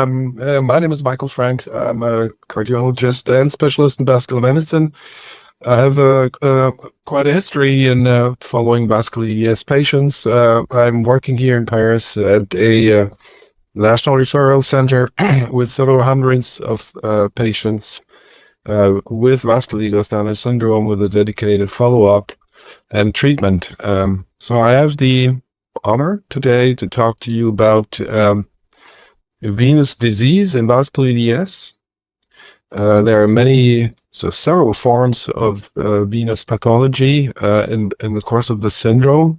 My name is Michael Frank. I'm a cardiologist and specialist in vascular medicine. I have quite a history in following vascular EDS patients. I'm working here in Paris at a national referral center with several hundreds of patients with vascular Ehlers-Danlos syndrome with a dedicated follow-up and treatment. So I have the honor today to talk to you about venous disease and vascular EDS. There are several forms of venous pathology in the course of the syndrome.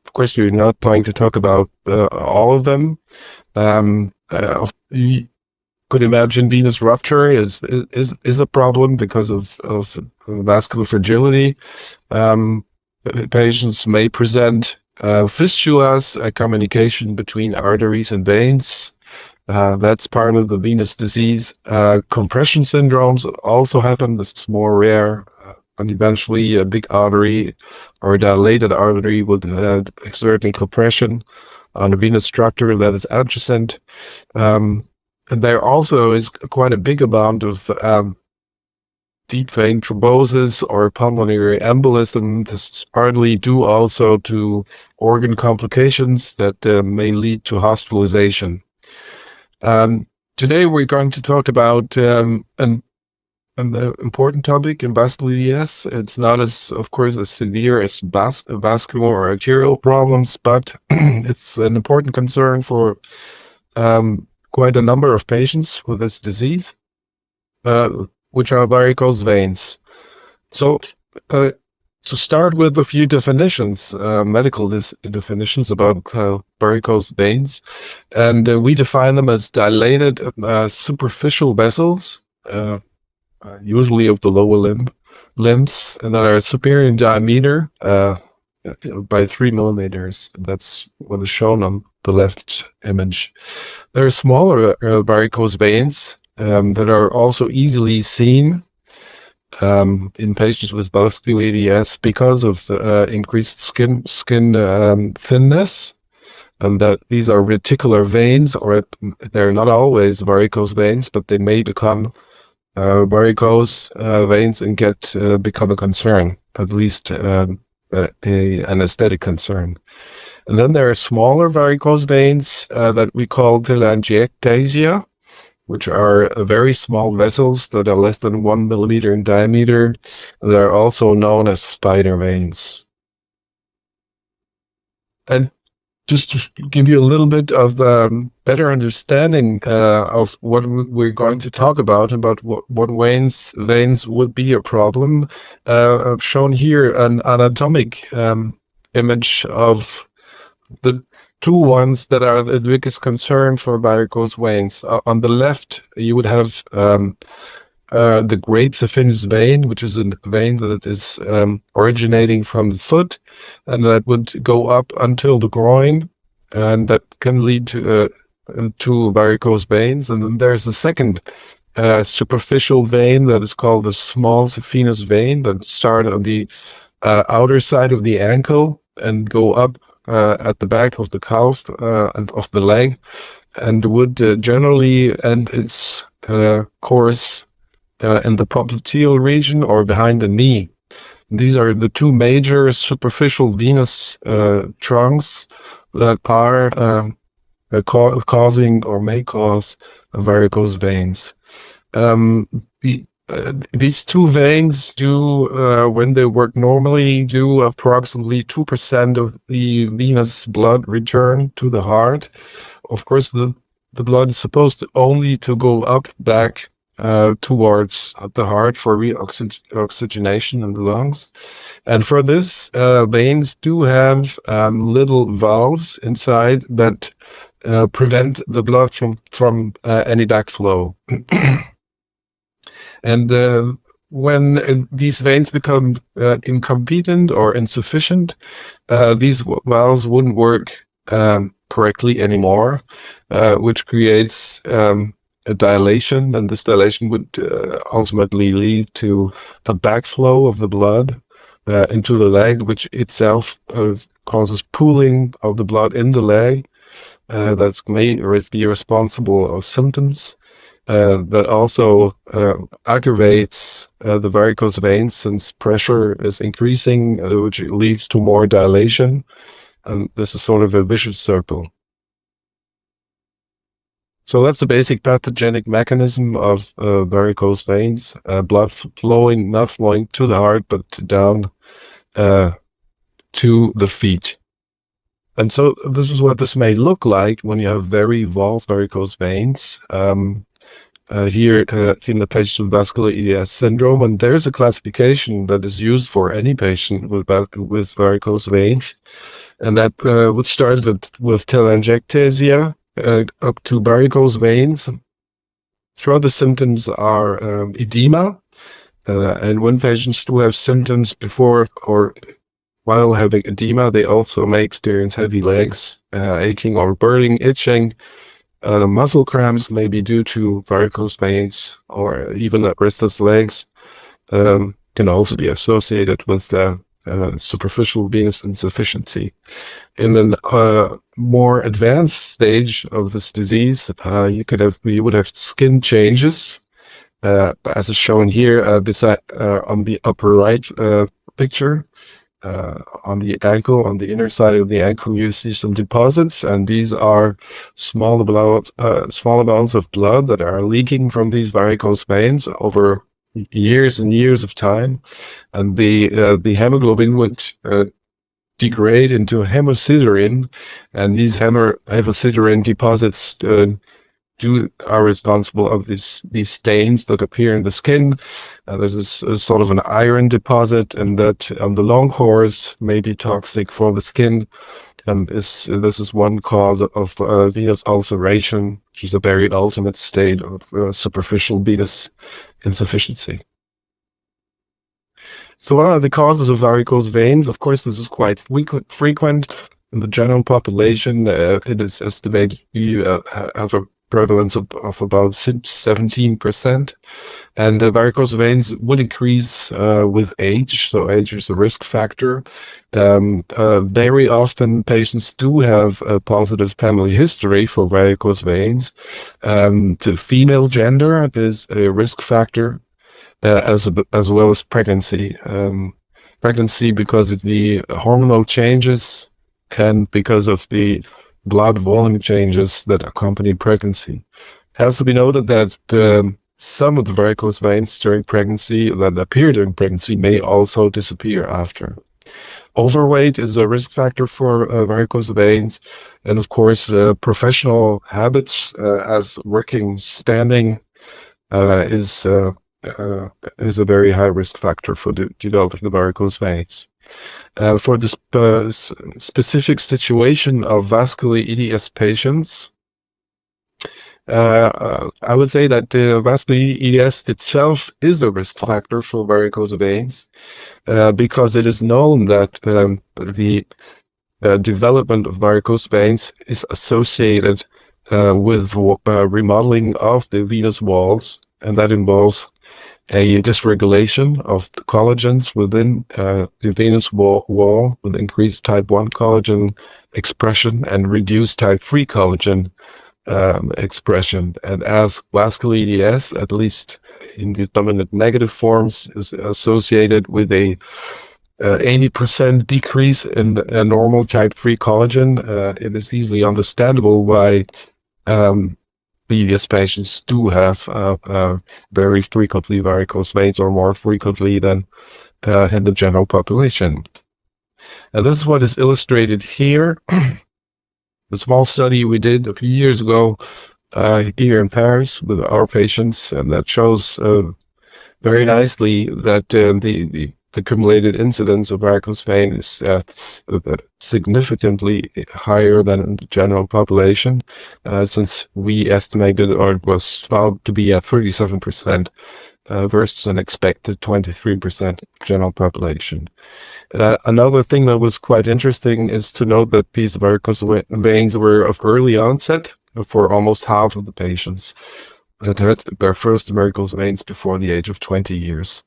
Of course, we're not going to talk about all of them. You could imagine venous rupture is a problem because of vascular fragility. Patients may present fistulas, a communication between arteries and veins. That's part of the venous disease. Compression syndromes also happen. This is more rare. And eventually a big artery or a dilated artery would exert a compression on a venous structure that is adjacent. And there also is quite a big amount of deep vein thrombosis or pulmonary embolism. This is partly due also to organ complications that may lead to hospitalization. Today we're going to talk about an important topic in vascular EDS. It's not of course, as severe as vascular or arterial problems, but it's an important concern for quite a number of patients with this disease, which are varicose veins. So, to start with a few definitions, medical definitions about varicose veins, and we define them as dilated superficial vessels, usually of the lower limbs, and that are superior in diameter by 3 millimeters. That's what is shown on the left image. There are smaller varicose veins that are also easily seen in patients with vascular EDS because of increased skin thinness, and that these are reticular veins, or they're not always varicose veins, but they may become varicose veins and become a concern, at least an aesthetic concern. And then there are smaller varicose veins that we call telangiectasia, which are very small vessels that are less than 1 millimeter in diameter. They're also known as spider veins. And just to give you a little bit of better understanding of what we're going to talk about what veins would be a problem, I've shown here an anatomic image of the two ones that are the biggest concern for varicose veins. On the left, you would have the great saphenous vein, which is a vein that is originating from the foot, and that would go up until the groin, and that can lead to varicose veins. And then there's a second superficial vein that is called the small saphenous vein that start on the outer side of the ankle and go up at the back of the calf and of the leg, and would generally end its course in the popliteal region or behind the knee. These are the two major superficial venous trunks that are causing or may cause varicose veins. These two veins do, when they work normally, do approximately 2% of the venous blood return to the heart. Of course, the blood is supposed to only to go back towards the heart for reoxygenation in the lungs. And for this, veins do have little valves inside that prevent the blood from any backflow. And when these veins become incompetent or insufficient, these valves wouldn't work correctly anymore, which creates a dilation, and this dilation would ultimately lead to a backflow of the blood into the leg, which itself causes pooling of the blood in the leg, that may be responsible of symptoms, but also aggravates the varicose veins since pressure is increasing, which leads to more dilation. And this is sort of a vicious circle. So that's the basic pathogenic mechanism of varicose veins, blood flowing, not flowing to the heart, but down to the feet. And so this is what this may look like when you have very evolved varicose veins. Here in the patient with vascular EDS syndrome, and there's a classification that is used for any patient with varicose veins, and that would start with telangiectasia up to varicose veins. Throughout the symptoms are edema, and when patients do have symptoms before or while having edema, they also may experience heavy legs, aching or burning, itching. Muscle cramps may be due to varicose veins, or even restless legs can also be associated with superficial venous insufficiency. In a more advanced stage of this disease, you would have skin changes, as is shown here on the upper right picture. On the ankle, on the inner side of the ankle, you see some deposits, and these are small amounts of blood that are leaking from these varicose veins over years and years of time, and the hemoglobin would degrade into hemosiderin, and these hemosiderin deposits are responsible of these stains that appear in the skin. There's this sort of an iron deposit, and that on the long course may be toxic for the skin. And this is one cause of venous ulceration, which is a very ultimate state of superficial venous insufficiency. So what are the causes of varicose veins? Of course, this is quite frequent in the general population. It is estimated you have a prevalence of about 17%, and varicose veins would increase with age. So age is a risk factor. Very often patients do have a positive family history for varicose veins. To female gender, there's a risk factor, as well as pregnancy. Pregnancy because of the hormonal changes and because of the blood volume changes that accompany pregnancy. It has to be noted that some of the varicose veins during pregnancy that appear during pregnancy may also disappear after. Overweight is a risk factor for varicose veins, and of course, professional habits, as working standing, is a very high risk factor for developing the varicose veins. For this specific situation of vascular EDS patients, I would say that vascular EDS itself is a risk factor for varicose veins, because it is known that the development of varicose veins is associated with remodeling of the venous walls, and that involves a dysregulation of the collagens within the venous wall with increased type 1 collagen expression and reduced type 3 collagen expression. And as vascular EDS, at least in the dominant negative forms, is associated with a 80% decrease in normal type 3 collagen, it is easily understandable why EDS patients do have very frequently varicose veins, or more frequently than in the general population. And this is what is illustrated here. The small study we did a few years ago here in Paris with our patients, and that shows very nicely that the accumulated incidence of varicose vein is significantly higher than in the general population, since we estimated, or it was found to be at 37% versus an expected 23% general population. Another thing that was quite interesting is to note that these varicose veins were of early onset for almost half of the patients. that had their first varicose veins before the age of 20 years.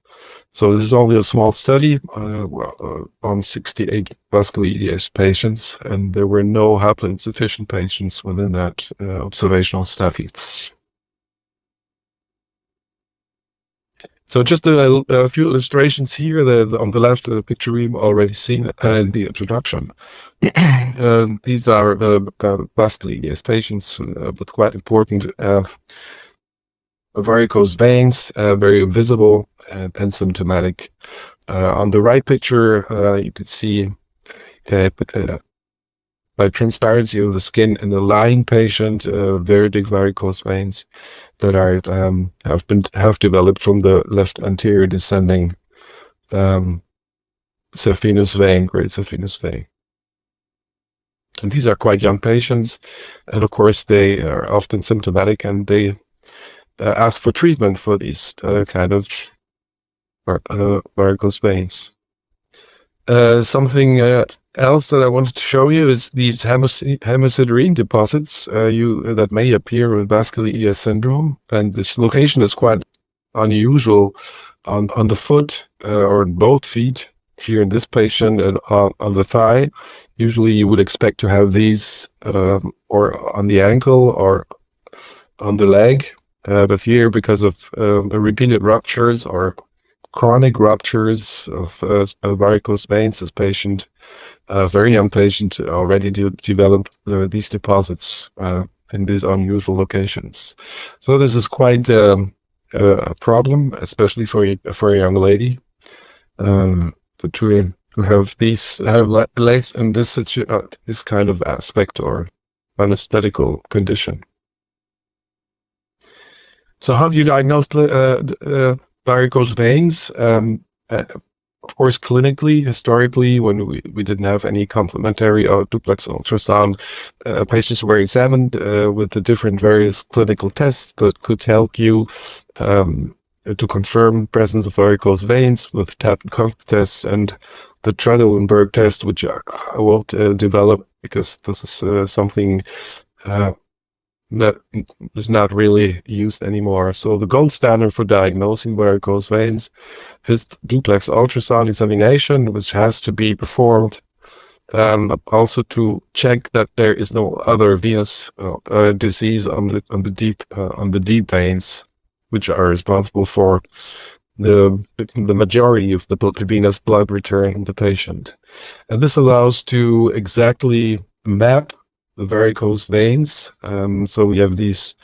So this is only a small study on 68 vascular EDS patients, and there were no haploinsufficient patients within that observational study. So just a few illustrations here. On the left picture we've already seen in the introduction. These are vascular EDS patients with quite important varicose veins, very visible and symptomatic. On the right picture, you can see by transparency of the skin in the lying patient, very big varicose veins that are have developed from the left anterior descending saphenous vein, great saphenous vein. And these are quite young patients, and of course they are often symptomatic, and they ask for treatment for these kind of varicose veins. Something else that I wanted to show you is these hemosiderine deposits that may appear with vascular EDS syndrome, and this location is quite unusual on the foot or on both feet. Here in this patient and on the thigh, usually you would expect to have these or on the ankle or on the leg, but here because of repeated ruptures or chronic ruptures of varicose veins, this patient, a very young patient, already developed these deposits in these unusual locations. So this is quite a problem, especially for a young lady, to have these legs in this kind of aspect or anesthetical condition. So how do you diagnose varicose veins? Of course, clinically, historically, when we didn't have any complementary or duplex ultrasound, patients were examined with the different various clinical tests that could help you to confirm presence of varicose veins with tap and cuff tests and the Trendelenburg test, which I won't develop because this is something that is not really used anymore. So the gold standard for diagnosing varicose veins is duplex ultrasound examination, which has to be performed also to check that there is no other venous disease on the deep veins, which are responsible for the majority of the venous blood return in the patient. And this allows to exactly map the varicose veins. So we have these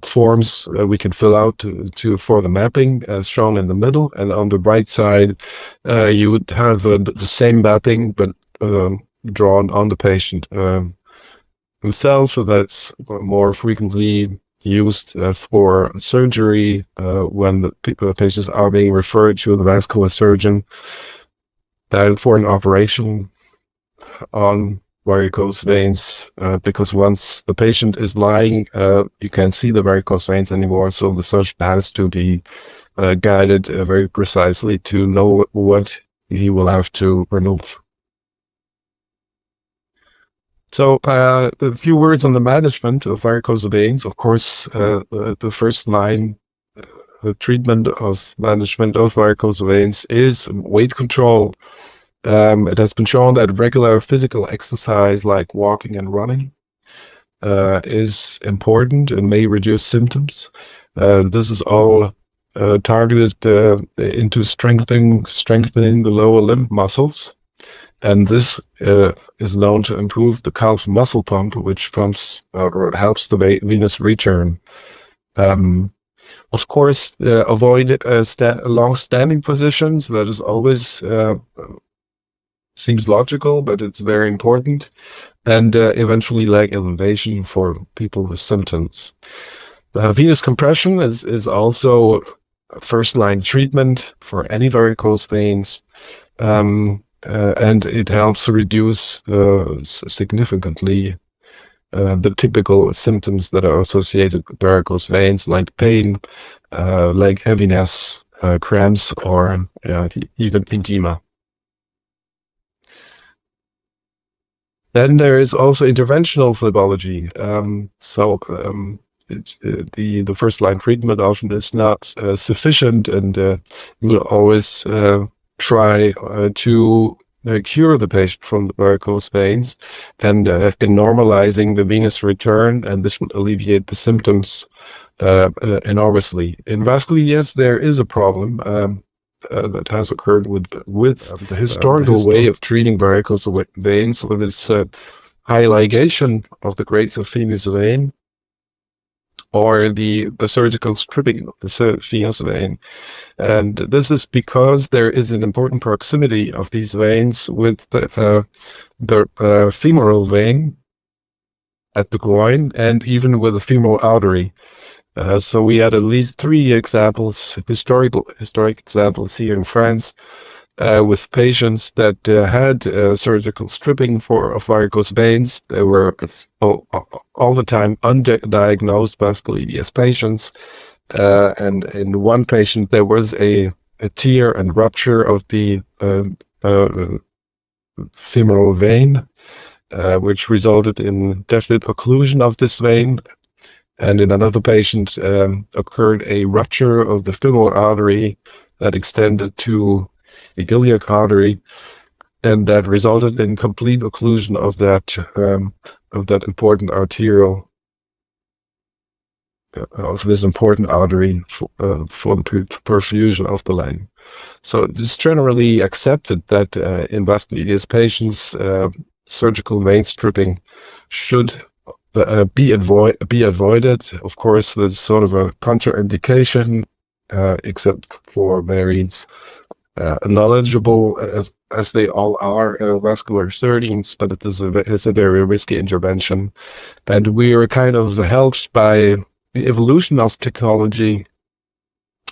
forms we can fill out for the mapping, as shown in the middle. And on the right side, you would have the same mapping, but drawn on the patient himself. So that's more frequently used for surgery when the patients are being referred to the vascular surgeon for an operation on varicose veins, because once the patient is lying, you can't see the varicose veins anymore, so the surgeon has to be guided very precisely to know what he will have to remove. So a few words on the management of varicose veins. Of course, the first line treatment of management of varicose veins is weight control. It has been shown that regular physical exercise like walking and running is important and may reduce symptoms. This is all targeted into strengthening the lower limb muscles. And this is known to improve the calf muscle pump, which pumps or helps the venous return. Of course, avoid long-standing positions. That is always seems logical, but it's very important. And eventually leg elevation for people with symptoms. Venous compression is also a first-line treatment for any varicose veins. And it helps reduce significantly the typical symptoms that are associated with varicose veins, like pain, leg heaviness, cramps, or even edema. Then there is also interventional phlebology. the first-line treatment often is not sufficient, and you will always try to cure the patient from the varicose veins, and have been normalizing the venous return, and this would alleviate the symptoms enormously. In vascular EDS, there is a problem that has occurred with the historical way of treating varicose veins, with its high ligation of the grades of venous vein, or the surgical stripping of the venous vein. And this is because there is an important proximity of these veins with the femoral vein at the groin, and even with the femoral artery. So we had at least 3 examples, historic examples here in France, with patients that had surgical stripping of varicose veins. They were all the time undiagnosed vascular EDS patients. And in one patient, there was a tear and rupture of the femoral vein, which resulted in definite occlusion of this vein. And in another patient, occurred a rupture of the femoral artery that extended to the iliac artery, and that resulted in complete occlusion of that important arterial, of this important artery for the perfusion of the lung. So it is generally accepted that in vascular EDS patients, surgical vein stripping should be avoided. Of course, there's sort of a contraindication, except for very knowledgeable, as they all are, vascular surgeons, but it is a very risky intervention. And we are kind of helped by the evolution of technology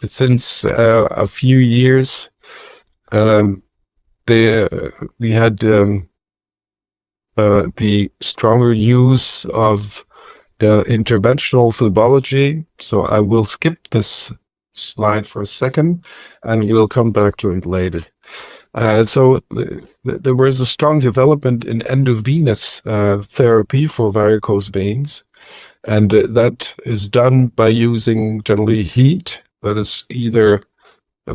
since a few years. We had the stronger use of the interventional phlebology. So I will skip this slide for a second, and we'll come back to it later. So there was a strong development in endovenous therapy for varicose veins, and that is done by using generally heat that is either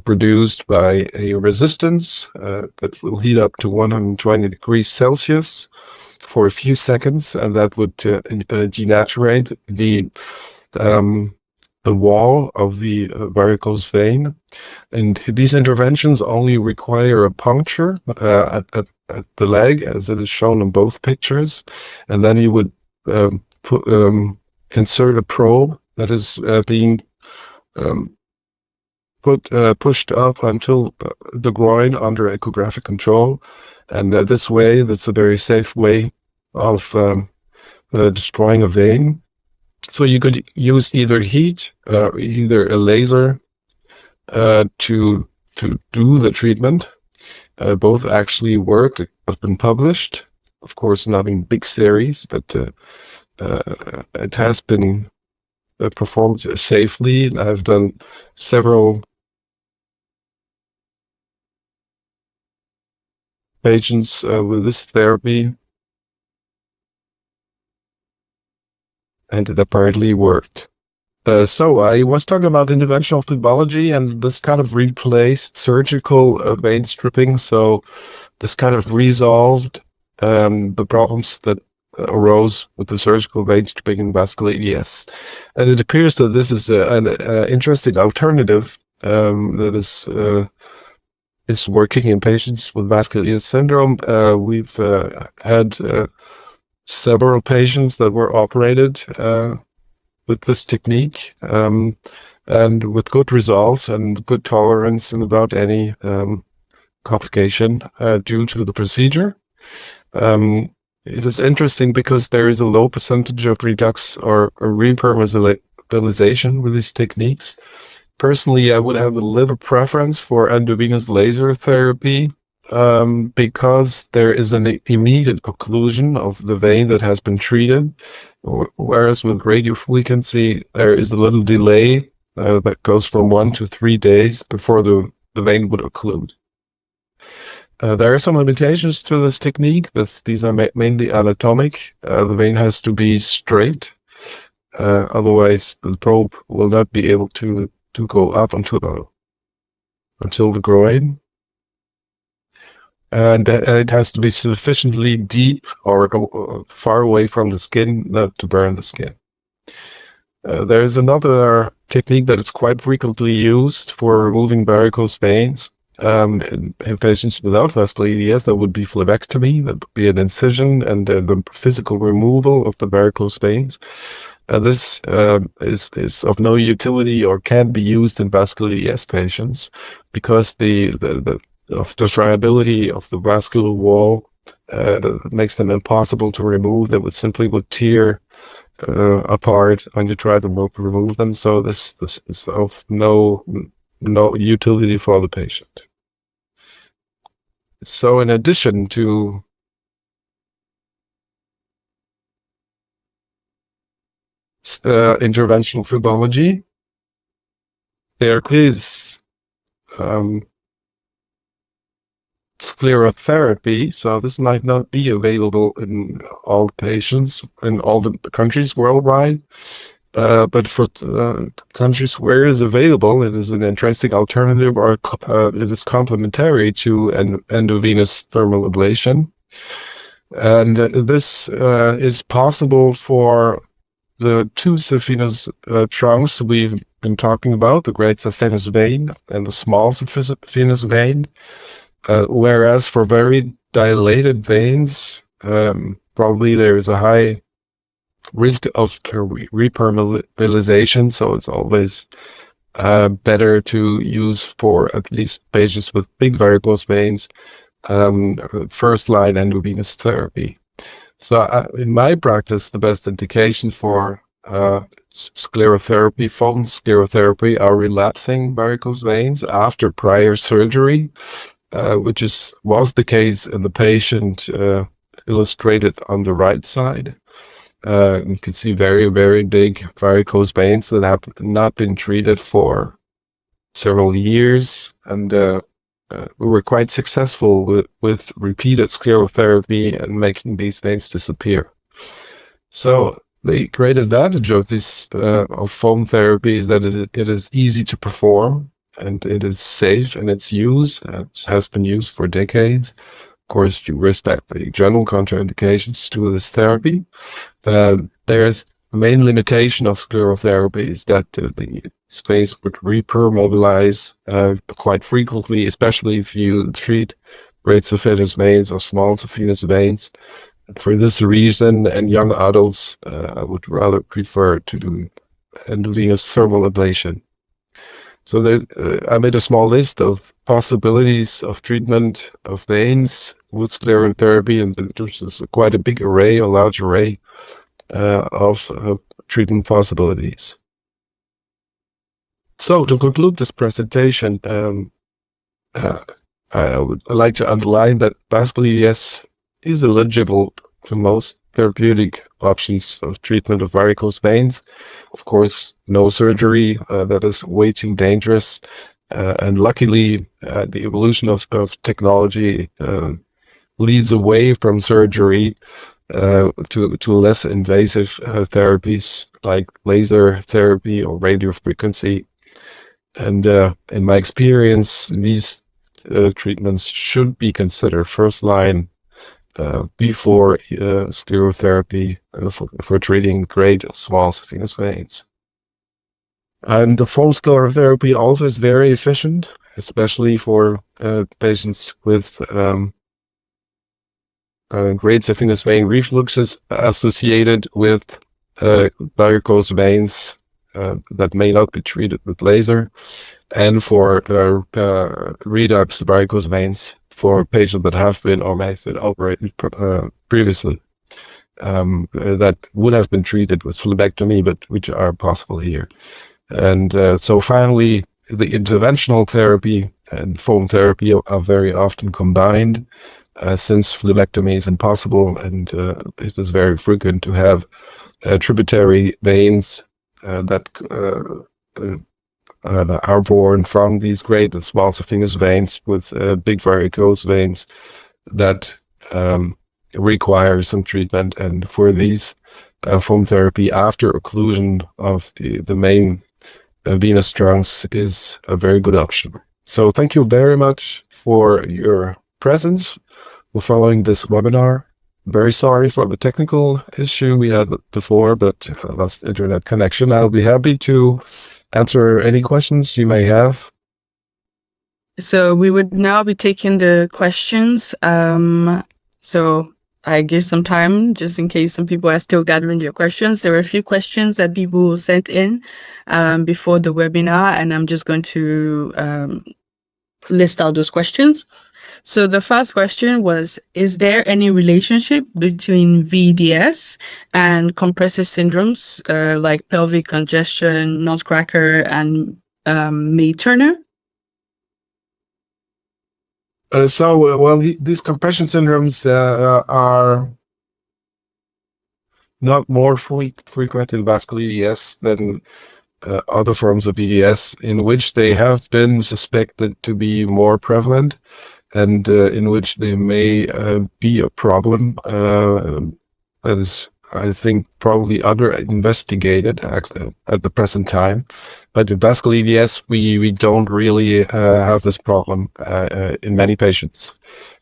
produced by a resistance that will heat up to 120 degrees Celsius for a few seconds, and that would denaturate the wall of the varicose vein. And these interventions only require a puncture at the leg, as it is shown in both pictures, and then you would insert a probe that is being pushed up until the groin under echographic control, and this way, that's a very safe way of destroying a vein. So you could use either heat, either a laser to do the treatment. Both actually work, have been published, of course not in big series, but it has been performed safely. I've done several patients with this therapy, and it apparently worked. So I was talking about interventional phlebology, and this kind of replaced surgical vein stripping. So this kind of resolved the problems that arose with the surgical vein stripping in vascular EDS. And it appears that this is an interesting alternative that is working in patients with vascular EDS syndrome. We've had several patients that were operated with this technique, and with good results and good tolerance and without any complication due to the procedure. It is interesting because there is a low percentage of redux or repermeabilization with these techniques. Personally, I would have a little preference for endovenous laser therapy because there is an immediate occlusion of the vein that has been treated, whereas with radiofrequency, there is a little delay that goes from 1 to 3 days before the vein would occlude. There are some limitations to this technique. These are mainly anatomic. The vein has to be straight, Otherwise, the probe will not be able to go up until the groin. And it has to be sufficiently deep or far away from the skin not to burn the skin. There is another technique that is quite frequently used for removing varicose veins in patients without vascular EDS. That would be phlebectomy. That would be an incision and the physical removal of the varicose veins. This is of no utility or can be used in vascular EDS patients because of the friability of the vascular wall makes them impossible to remove. They would tear apart when you try to remove them. So this is of no utility for the patient. So in addition to interventional phlebology, there is sclerotherapy. So this might not be available in all patients in all the countries worldwide, but for countries where it is available, it is an interesting alternative, or it is complementary to an endovenous thermal ablation. And this is possible for the two saphenous trunks we've been talking about, the great saphenous vein and the small saphenous vein. Whereas for very dilated veins, probably there is a high risk of repermeabilization, so it's always better to use for at least patients with big varicose veins, first-line endovenous therapy. So in my practice, the best indication for sclerotherapy, foam sclerotherapy, are relapsing varicose veins after prior surgery, which was the case in the patient illustrated on the right side. You can see very, very big varicose veins that have not been treated for several years, and we were quite successful with repeated sclerotherapy and making these veins disappear. So the great advantage of this of foam therapy is that it is easy to perform, and it is safe in its use. It has been used for decades. Of course, you respect the general contraindications to this therapy. There's the main limitation of sclerotherapy is that the space would repermeabilize quite frequently, especially if you treat great saphenous veins or small saphenous veins. For this reason, in young adults, I would rather prefer to do endovenous thermal ablation. So I made a small list of possibilities of treatment of veins with sclerotherapy, and there's quite a big array, a large array of treatment possibilities. So to conclude this presentation, I would like to underline that vascular EDS is eligible to most therapeutic options of treatment of varicose veins. Of course, no surgery, that is way too dangerous. And luckily, the evolution of technology leads away from surgery to less invasive therapies like laser therapy or radio frequency. And in my experience, these treatments should be considered first line before sclerotherapy for treating great small saphenous veins. And the foam sclerotherapy also is very efficient, especially for patients with great saphenous vein refluxes associated with varicose veins that may not be treated with laser, and for redux varicose veins for patients that have been or may have been operated previously that would have been treated with phlebectomy, but which are possible here. And so finally, the interventional therapy and foam therapy are very often combined since phlebectomy is impossible, and it is very frequent to have tributary veins that are born from these great and small saphenous veins with big varicose veins that require some treatment. And for these, foam therapy after occlusion of the main venous trunks is a very good option. So thank you very much for your presence following this webinar. Very sorry for the technical issue we had before, but lost internet connection. I'll be happy to answer any questions you may have. So we would now be taking the questions. So I give some time just in case some people are still gathering your questions. There are a few questions that people sent in before the webinar, and I'm just going to list out those questions. So the first question was, is there any relationship between vEDS and compressive syndromes like pelvic congestion, nutcracker, and May-Turner? These compression syndromes are not more frequent in vascular EDS than other forms of EDS, in which they have been suspected to be more prevalent, and in which they may be a problem that is, I think, probably under-investigated at the present time. But in vascular EDS, we don't really have this problem in many patients.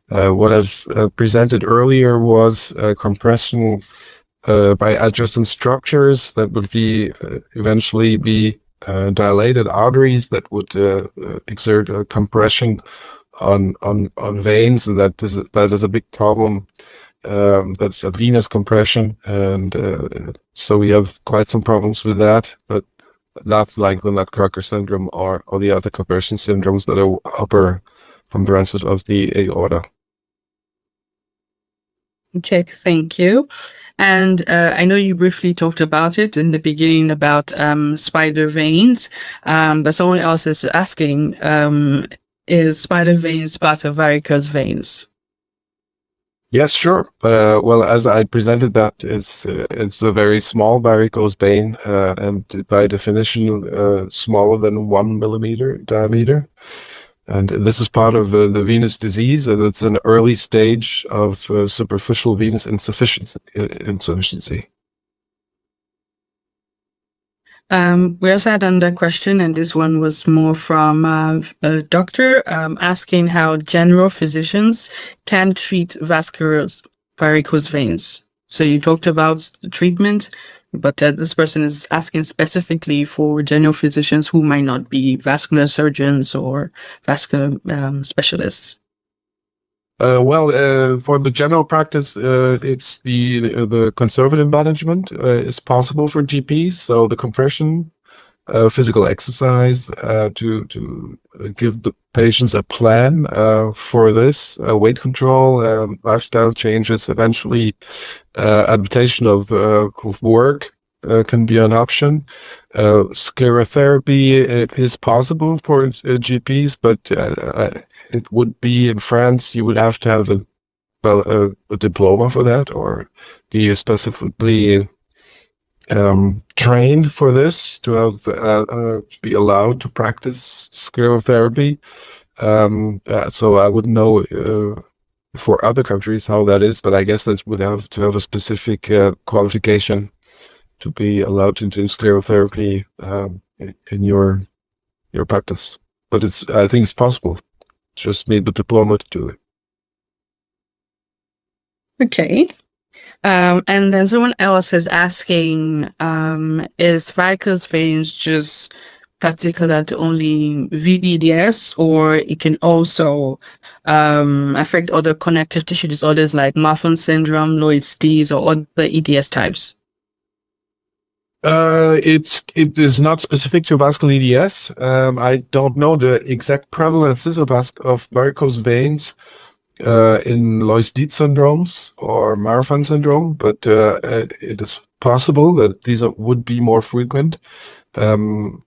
What I've presented earlier was compression by adjacent structures that would be eventually be dilated arteries that would exert a compression on veins. That is a big problem. That's a venous compression, and so we have quite some problems with that, but not like the nutcracker syndrome or the other compression syndromes that are upper branches of the aorta. Okay, thank you. And I know you briefly talked about it in the beginning about spider veins, but someone else is asking, is spider veins part of varicose veins? Yes, sure. Well, as I presented, that it's a very small varicose vein, and by definition, smaller than 1 millimeter diameter. And this is part of the venous disease, and it's an early stage of superficial venous insufficiency. We also had another question, and this one was more from a doctor asking how general physicians can treat vascular varicose veins. So you talked about the treatment, but this person is asking specifically for general physicians who might not be vascular surgeons or vascular specialists. For the general practice, it's the conservative management is possible for GPs. So the compression, physical exercise to give the patients a plan for this, weight control, lifestyle changes, eventually adaptation of work can be an option. Sclerotherapy is possible for GPs, but it would be in France, you would have to have a diploma for that, or be specifically trained for this to have to be allowed to practice sclerotherapy. So I wouldn't know for other countries how that is, but I guess that would have to have a specific qualification to be allowed to do sclerotherapy in your practice. But I think it's possible. Just need the diploma to do it. Okay. And then someone else is asking, is varicose veins just particular to only vEDS, or it can also affect other connective tissue disorders like Marfan syndrome, Loeys disease, or other EDS types? It is not specific to vascular EDS. I don't know the exact prevalences of varicose veins in Loeys disease syndromes or Marfan syndrome, but it is possible that these would be more frequent. The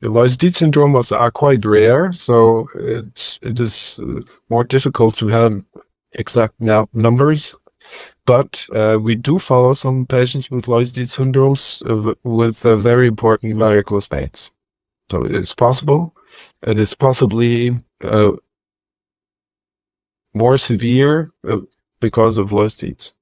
Loeys disease syndromes are quite rare, so it is more difficult to have exact numbers. But we do follow some patients with Loeys disease syndromes with very important varicose veins. So it is possible. It is possibly more severe because of Lois-Dietz.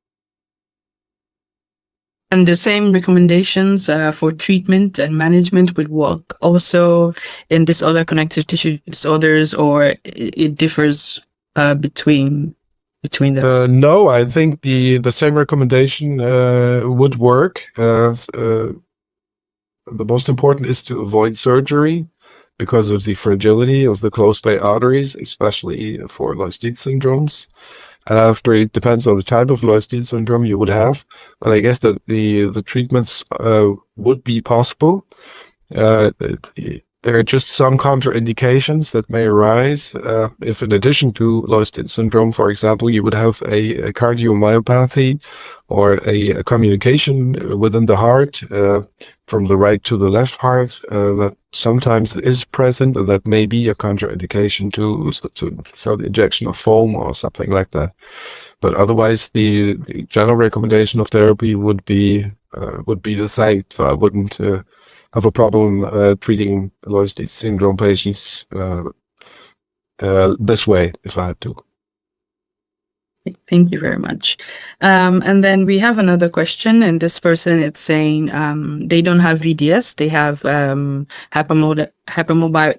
And the same recommendations for treatment and management would work also in disorder connective tissue disorders, or it differs between them? No, I think the same recommendation would work. The most important is to avoid surgery because of the fragility of the closed bay arteries, especially for Lois-Dietz syndromes. After, it depends on the type of Lois-Dietz syndrome you would have, but I guess that the treatments would be possible. There are just some contraindications that may arise if, in addition to Lois-Dietz syndrome, for example, you would have a cardiomyopathy or a communication within the heart from the right to the left heart that sometimes is present, and that may be a contraindication to the injection of foam or something like that. But otherwise, the general recommendation of therapy would be the same. So I wouldn't have a problem treating Lois-Dietz syndrome patients this way if I had to. Thank you very much. And then we have another question, and this person is saying they don't have VEDS, they have hypermobile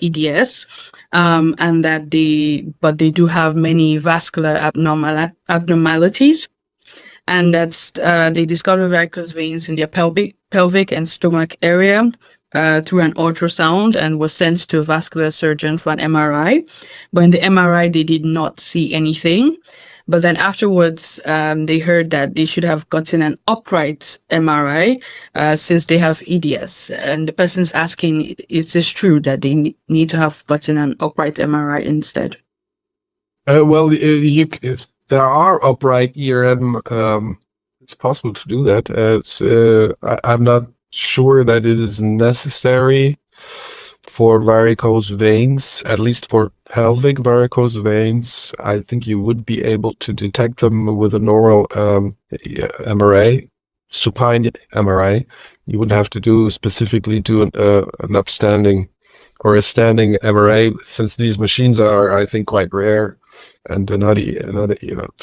EDS, and that they do have many vascular abnormalities, and that's they discovered varicose veins in their pelvic and stomach area through an ultrasound, and was sent to a vascular surgeon for an MRI. But in the MRI, they did not see anything. But then afterwards, they heard that they should have gotten an upright MRI since they have EDS. And the person's asking, is this true that they need to have gotten an upright MRI instead? Well, there are upright ERM. It's possible to do that. I'm not sure that it is necessary for varicose veins, at least for pelvic varicose veins. I think you would be able to detect them with a normal MRA, supine MRI. You would have to do specifically an upstanding or a standing MRA, since these machines are, I think, quite rare and not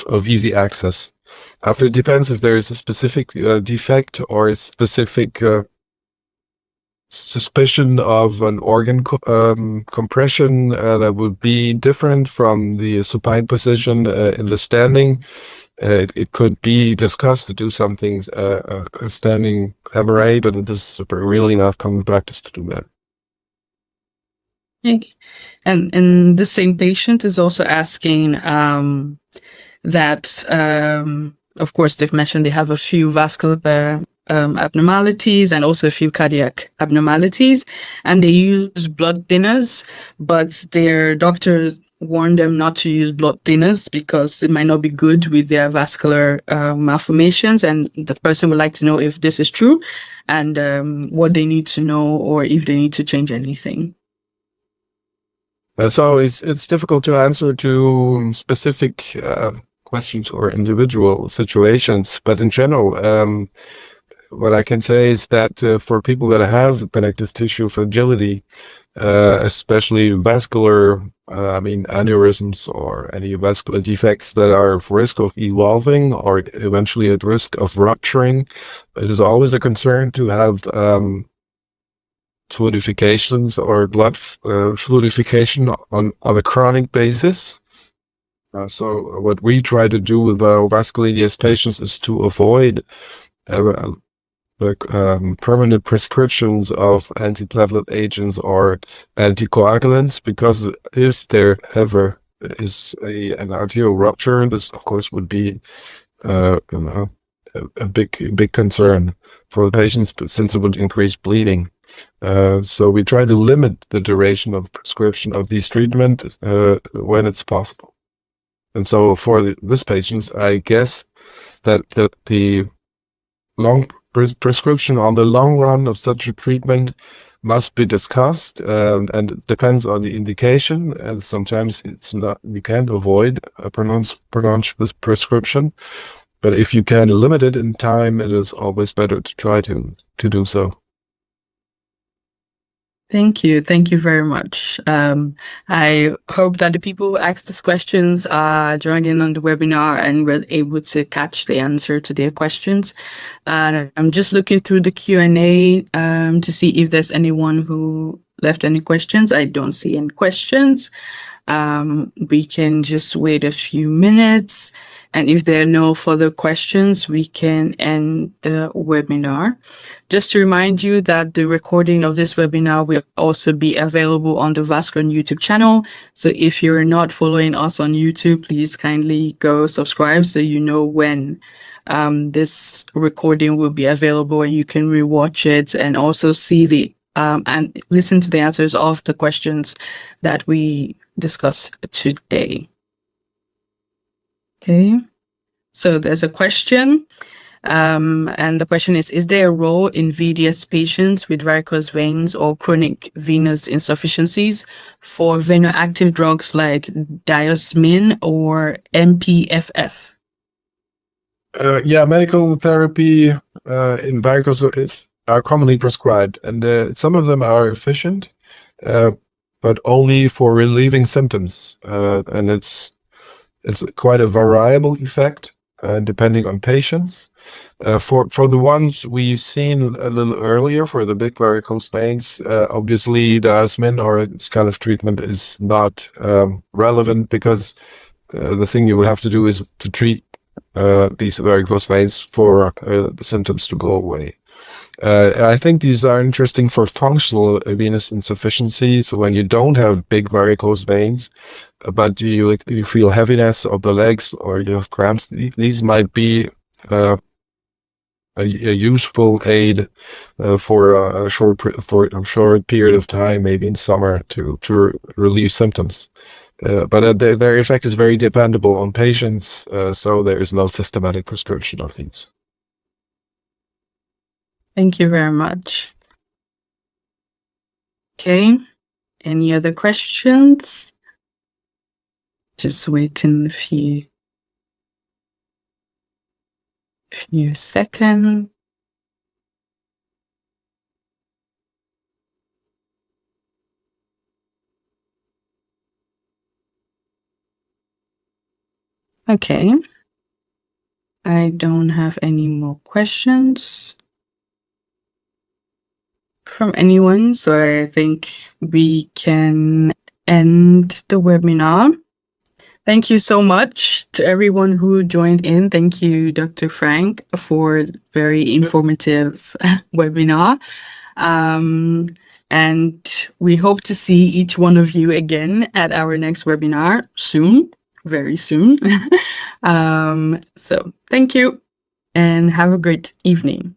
of easy access. After, it depends if there is a specific defect or a specific suspicion of an organ compression that would be different from the supine position in the standing. It could be discussed to do something, a standing MRA, but it is really not common practice to do that. And the same patient is also asking that, of course, they've mentioned they have a few vascular abnormalities and also a few cardiac abnormalities, and they use blood thinners, but their doctor warned them not to use blood thinners because it might not be good with their vascular malformations, and the person would like to know if this is true and what they need to know, or if they need to change anything. So it's difficult to answer to specific questions or individual situations, but in general, what I can say is that for people that have connective tissue fragility, especially vascular, aneurysms or any vascular defects that are at risk of evolving or eventually at risk of rupturing, it is always a concern to have fluidifications or blood fluidification on a chronic basis. So what we try to do with our vascular EDS patients is to avoid permanent prescriptions of antiplatelet agents or anticoagulants, because if there ever is an arterial rupture, this of course would be a big concern for the patients, since it would increase bleeding. So we try to limit the duration of prescription of these treatments when it's possible. And so for this patient, I guess that the long prescription on the long run of such a treatment must be discussed, and it depends on the indication. And sometimes it's not, you can't avoid a pronounced prescription, but if you can limit it in time, it is always better to try to do so. Thank you. Thank you very much. I hope that the people who asked these questions are joining on the webinar and were able to catch the answer to their questions. I'm just looking through the Q&A to see if there's anyone who left any questions. I don't see any questions. We can just wait a few minutes. And if there are no further questions, we can end the webinar. Just to remind you that the recording of this webinar will also be available on the VASCERN YouTube channel. So if you're not following us on YouTube, please kindly go subscribe so you know when this recording will be available and you can rewatch it and also see the and listen to the answers of the questions that we discussed today. Okay, so there's a question, and the question is there a role in vEDS patients with varicose veins or chronic venous insufficiencies for venoactive drugs like diosmin or MPFF? Yeah, medical therapy in varicose are commonly prescribed, and some of them are efficient, but only for relieving symptoms, and it's quite a variable effect depending on patients. For the ones we've seen a little earlier, for the big varicose veins, obviously the diosmin or this kind of treatment is not relevant, because the thing you will have to do is to treat these varicose veins for the symptoms to go away. I think these are interesting for functional venous insufficiency. So when you don't have big varicose veins, but you feel heaviness of the legs or you have cramps, these might be a useful aid for a short period of time, maybe in summer, to relieve symptoms. But their effect is very dependable on patients, so there is no systematic prescription of these. Thank you very much. Okay, any other questions? Just waiting a few seconds. Okay, I don't have any more questions from anyone, so I think we can end the webinar. Thank you so much to everyone who joined in. Thank you, Dr. Frank, for very informative webinar. And we hope to see each one of you again at our next webinar soon, very soon. So thank you and have a great evening.